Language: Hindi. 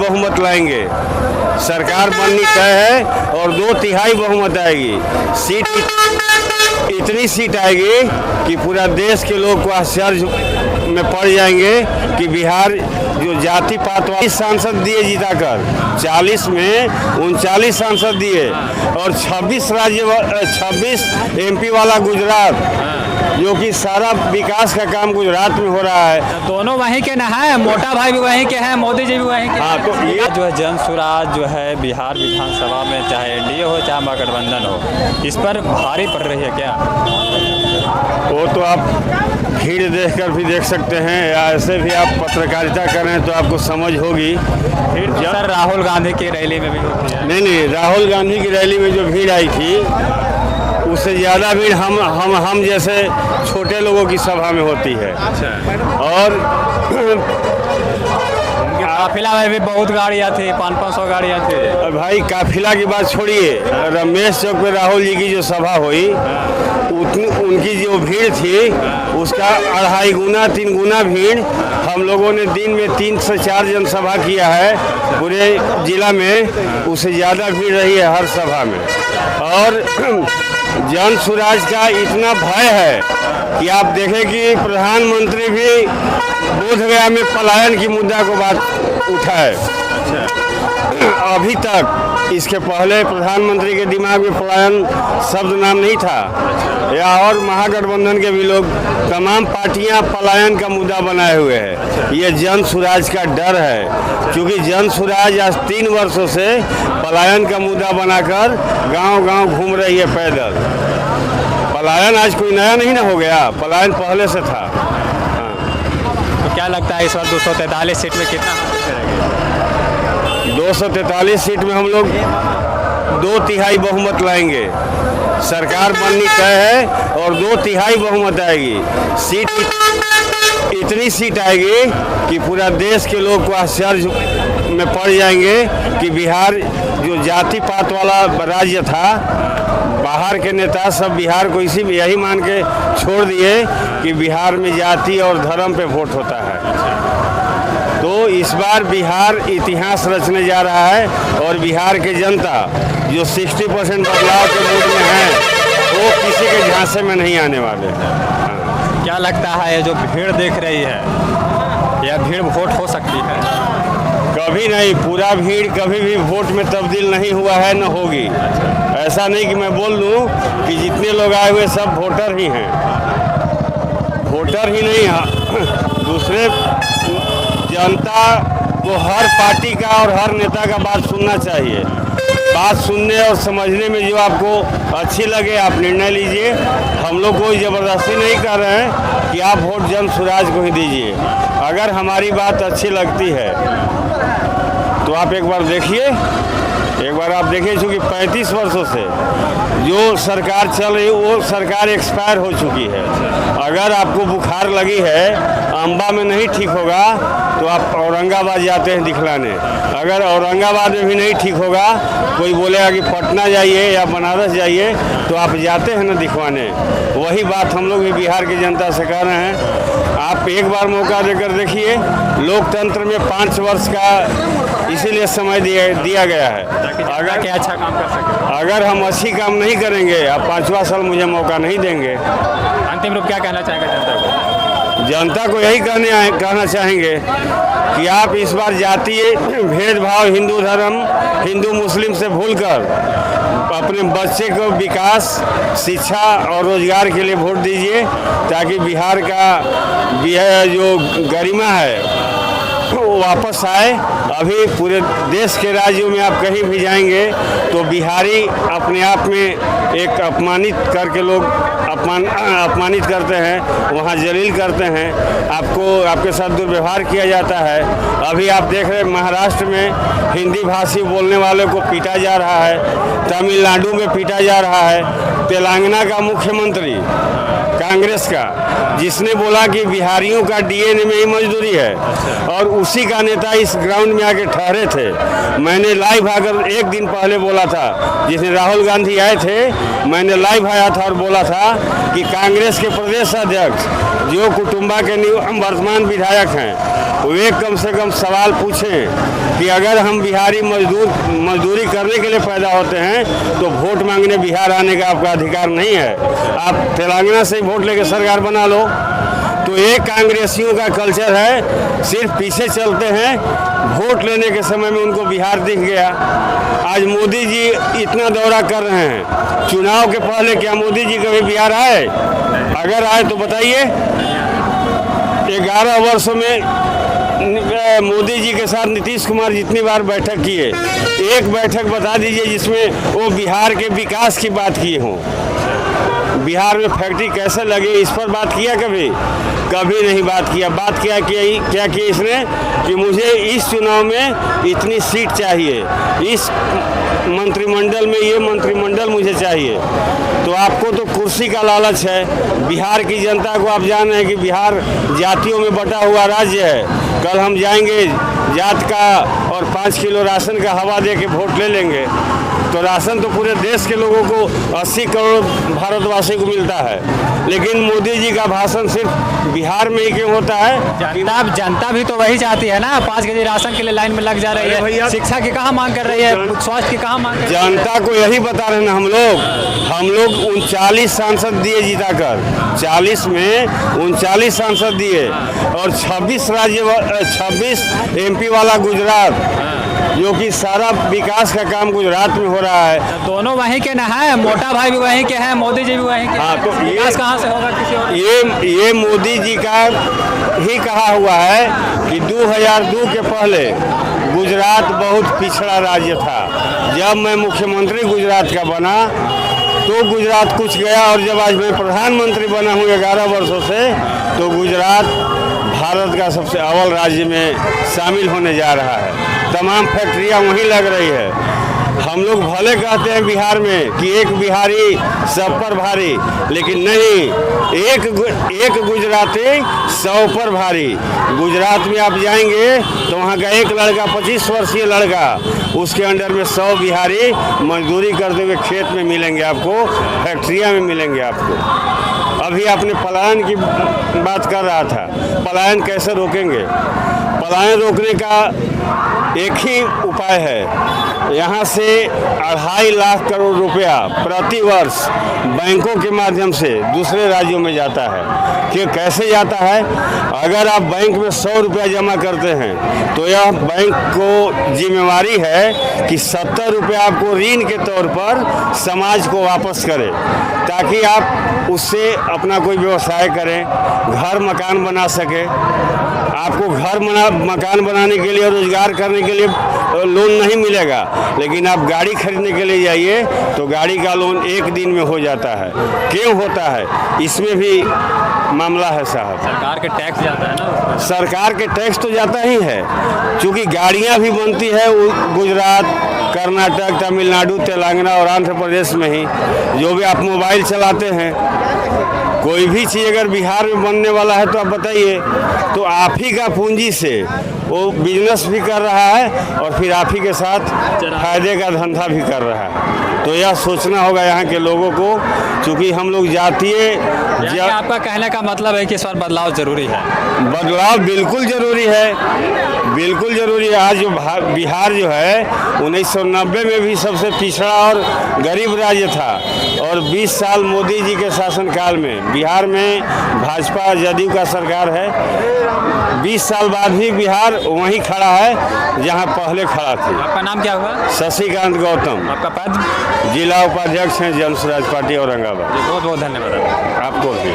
बहुमत लाएंगे। सरकार बननी तय है और 2/3 बहुमत आएगी। सीट इतनी सीट आएगी कि पूरा देश के लोग को आश्चर्य में पड़ जाएंगे कि बिहार जो जाति पात वाले सांसद दिए जीताकर, 40 में 39 सांसद दिए और 26 MP वाला गुजरात, जो कि सारा विकास का काम गुजरात में हो रहा है। दोनों वहीं के ना है, मोटा भाई भी वहीं के हैं, मोदी जी भी वहीं के। हाँ, तो ये जो है जन स्वराज जो है बिहार विधानसभा में, चाहे एनडीए हो चाहे महागठबंधन हो, इस पर भारी पड़ रही है क्या? वो तो आप भीड़ देखकर भी देख सकते हैं या ऐसे भी आप पत्रकारिता करें तो आपको समझ होगी। सर राहुल गांधी की रैली में भी होती है। नहीं, राहुल गांधी की रैली में जो भीड़ आई थी उससे ज़्यादा भीड़ हम जैसे छोटे लोगों की सभा में होती है। और काफिला में भी बहुत गाड़ियाँ थी, 500 गाड़ियाँ थी। भाई काफिला की बात छोड़िए, रमेश चौक पे राहुल जी की जो सभा हुई उनकी जो भीड़ थी उसका 2.5 गुना 3 गुना भीड़ हम लोगों ने दिन में 3 से 4 जनसभा किया है पूरे जिला में, उससे ज़्यादा भीड़ रही है हर सभा में। और जन स्वराज का इतना भय है कि आप देखें कि प्रधानमंत्री भी बोधगया में पलायन की मुद्दा को बात उठाए। अभी तक इसके पहले प्रधानमंत्री के दिमाग में पलायन शब्द नाम नहीं था, या और महागठबंधन के भी लोग, तमाम पार्टियां पलायन का मुद्दा बनाए हुए हैं। ये जन स्वराज का डर है, क्योंकि जन स्वराज आज 3 वर्षों से पलायन का मुद्दा बनाकर गांव-गांव घूम रही है पैदल। पलायन आज कोई नया नहीं ना हो गया, पलायन पहले से था। तो क्या लगता है इस बार 243 सीट में कितना हासिल करेंगे? 243 सीट में हम लोग 2/3 बहुमत लाएंगे। सरकार बननी तय है और 2/3 बहुमत आएगी। सीट इतनी सीट आएगी कि पूरा देश के लोग को आश्चर्य में पड़ जाएंगे कि बिहार जो जाति पात वाला राज्य था, बाहर के नेता सब बिहार को यही मान के छोड़ दिए कि बिहार में जाति और धर्म पे वोट होता है। तो इस बार बिहार इतिहास रचने जा रहा है और बिहार की जनता जो 60% बदलाव के मूड में है वो किसी के झांसे में नहीं आने वाले। क्या लगता है ये जो भीड़ देख रही है, यह भीड़ वोट हो सकती है? कभी नहीं, पूरा भीड़ कभी भी वोट में तब्दील नहीं हुआ है, न होगी। ऐसा नहीं कि मैं बोल दूं कि जितने लोग आए हुए सब वोटर ही हैं, वोटर ही नहीं। दूसरे जनता को हर पार्टी का और हर नेता का बात सुनना चाहिए। बात सुनने और समझने में जो आपको अच्छी लगे आप निर्णय लीजिए। हम लोग कोई ज़बरदस्ती नहीं कर रहे हैं कि आप वोट जन स्वराज को ही दीजिए। अगर हमारी बात अच्छी लगती है तो आप एक बार देखिए, चूँकि 35 वर्षों से जो सरकार चल रही है वो सरकार एक्सपायर हो चुकी है। अगर आपको बुखार लगी है, अंबा में नहीं ठीक होगा तो आप औरंगाबाद जाते हैं दिखलाने। अगर औरंगाबाद में भी नहीं ठीक होगा, कोई बोलेगा कि पटना जाइए या बनारस जाइए, तो आप जाते हैं ना दिखवाने। वही बात हम लोग भी बिहार की जनता से कह रहे हैं। आप एक बार मौका देकर देखिए। लोकतंत्र में 5 वर्ष का इसीलिए समय दिया गया है। अगर क्या अच्छा काम कर सके, अगर हम अच्छी काम नहीं करेंगे, आप 5वां साल मुझे मौका नहीं देंगे। अंतिम रूप क्या कहना चाहेंगे जनता को? जनता को यही कहना चाहेंगे कि आप इस बार जातीय भेदभाव, हिंदू धर्म, हिंदू मुस्लिम से भूलकर अपने बच्चे को विकास, शिक्षा और रोजगार के लिए वोट दीजिए, ताकि बिहार का जो गरिमा है वो वापस आए। अभी पूरे देश के राज्यों में आप कहीं भी जाएंगे तो बिहारी अपने आप में एक अपमानित करके लोग अपमानित करते हैं, वहाँ जलील करते हैं, आपके साथ दुर्व्यवहार किया जाता है। अभी आप देख रहे हैं महाराष्ट्र में हिंदी भाषी बोलने वाले को पीटा जा रहा है, तमिलनाडु में पीटा जा रहा है। तेलंगाना का मुख्यमंत्री कांग्रेस का, जिसने बोला कि बिहारियों का डीएनए में ही मजदूरी है, और उसी का नेता इस ग्राउंड में आके ठहरे थे। मैंने लाइव आकर एक दिन पहले बोला था, जिसने राहुल गांधी आए थे, मैंने लाइव आया था और बोला था कि कांग्रेस के प्रदेश अध्यक्ष जो कुटुंबा के वर्तमान विधायक हैं, वे कम से कम सवाल पूछें कि अगर हम बिहारी मजदूरी करने के लिए पैदा होते हैं तो वोट मांगने बिहार आने का आपका अधिकार नहीं है। आप तेलंगाना से ही वोट लेके सरकार बना लो। तो ये कांग्रेसियों का कल्चर है, सिर्फ पीछे चलते हैं, वोट लेने के समय में उनको बिहार दिख गया। आज मोदी जी इतना दौरा कर रहे हैं, चुनाव के पहले क्या मोदी जी कभी बिहार आए? अगर आए तो बताइए। 11 वर्षों में मोदी जी के साथ नीतीश कुमार जितनी बार बैठक किए, एक बैठक बता दीजिए जिसमें वो बिहार के विकास की बात किए हों। बिहार में फैक्ट्री कैसे लगे इस पर बात किया कभी नहीं बात किया। बात क्या किया इसने कि मुझे इस चुनाव में इतनी सीट चाहिए, इस मंत्रिमंडल में ये मंत्रिमंडल मुझे चाहिए। तो आपको तो कुर्सी का लालच है। बिहार की जनता को आप जान रहे हैं कि बिहार जातियों में बटा हुआ राज्य है। कल हम जाएंगे जात का और 5 किलो राशन का हवा दे के वोट ले लेंगे, तो राशन तो पूरे देश के लोगों को 80 करोड़ भारतवासी को मिलता है। लेकिन मोदी जी का भाषण सिर्फ बिहार में ही क्यों होता है? जनता भी तो वही चाहती है ना, 5 केजी राशन के लिए लाइन में लग जा रही है। शिक्षा की कहाँ मांग कर रही है, स्वास्थ्य की कहाँ मांग कर रही है? जनता को यही बता रहे हैं ना हम लोग 39 सांसद दिए जीता कर, 40 में 39 सांसद दिए और 26 MP वाला गुजरात, जो कि सारा विकास का काम गुजरात में हो रहा है। दोनों वहीं के ना है, मोटा भाई भी वहीं के हैं, मोदी जी भी वहीं के। हाँ, तो विकास कहाँ से होगा किसी और? ये मोदी जी का ही कहा हुआ है कि 2002 के पहले गुजरात बहुत पिछड़ा राज्य था। जब मैं मुख्यमंत्री गुजरात का बना तो गुजरात कुछ गया, और जब आज मैं प्रधानमंत्री बना हूँ 11 वर्षों से, तो गुजरात भारत का सबसे अव्वल राज्य में शामिल होने जा रहा है। तमाम फैक्ट्रियाँ वहीं लग रही है। हम लोग भले कहते हैं बिहार में कि एक बिहारी सब पर भारी, लेकिन नहीं, एक गुजराती 100 पर भारी। गुजरात में आप जाएंगे तो वहाँ का एक लड़का, 25 वर्षीय लड़का, उसके अंडर में 100 बिहारी मजदूरी करते हुए खेत में मिलेंगे आपको, फैक्ट्रियाँ में मिलेंगे आपको। अभी आपने पलायन की बात कर रहा था, पलायन कैसे रोकेंगे? पलायन रोकने का एक ही उपाय है, यहाँ से 2.5 लाख करोड़ रुपया प्रति वर्ष बैंकों के माध्यम से दूसरे राज्यों में जाता है। कि कैसे जाता है? अगर आप बैंक में 100 रुपया जमा करते हैं तो यह बैंक को जिम्मेवारी है कि 70 रुपया आपको ऋण के तौर पर समाज को वापस करें, ताकि आप उससे अपना कोई व्यवसाय करें, घर मकान बना सके। आपको मकान बनाने के लिए, रोजगार करने के लिए लोन नहीं मिलेगा, लेकिन आप गाड़ी खरीदने के लिए जाइए तो गाड़ी का लोन 1 दिन में हो जाता है। क्यों होता है? इसमें भी मामला है साहब। सरकार के टैक्स जाता है ना? सरकार के टैक्स तो जाता ही है, क्योंकि गाड़ियां भी बनती है गुजरात, कर्नाटक, तमिलनाडु, तेलंगाना और आंध्र प्रदेश में ही। जो भी आप मोबाइल चलाते हैं, कोई भी चीज़ अगर बिहार में बनने वाला है तो आप बताइए, तो आप ही का पूंजी से वो बिजनेस भी कर रहा है और फिर आप ही के साथ फायदे का धंधा भी कर रहा है। तो यह सोचना होगा यहाँ के लोगों को, क्योंकि हम लोग जातीय। आपका कहने का मतलब है कि इस बार बदलाव जरूरी है? बदलाव बिल्कुल ज़रूरी है, बिल्कुल ज़रूरी है। आज जो बिहार जो है 1990 में भी सबसे पिछड़ा और गरीब राज्य था, और 20 साल मोदी जी के शासनकाल में बिहार में भाजपा जदयू का सरकार है। 20 साल बाद भी बिहार वहीं खड़ा है जहां पहले खड़ा थी। आपका नाम क्या हुआ? शशिकांत गौतम। आपका पद? जिला उपाध्यक्ष हैं जनसुराज पार्टी औरंगाबाद। बहुत बहुत धन्यवाद आपको भी।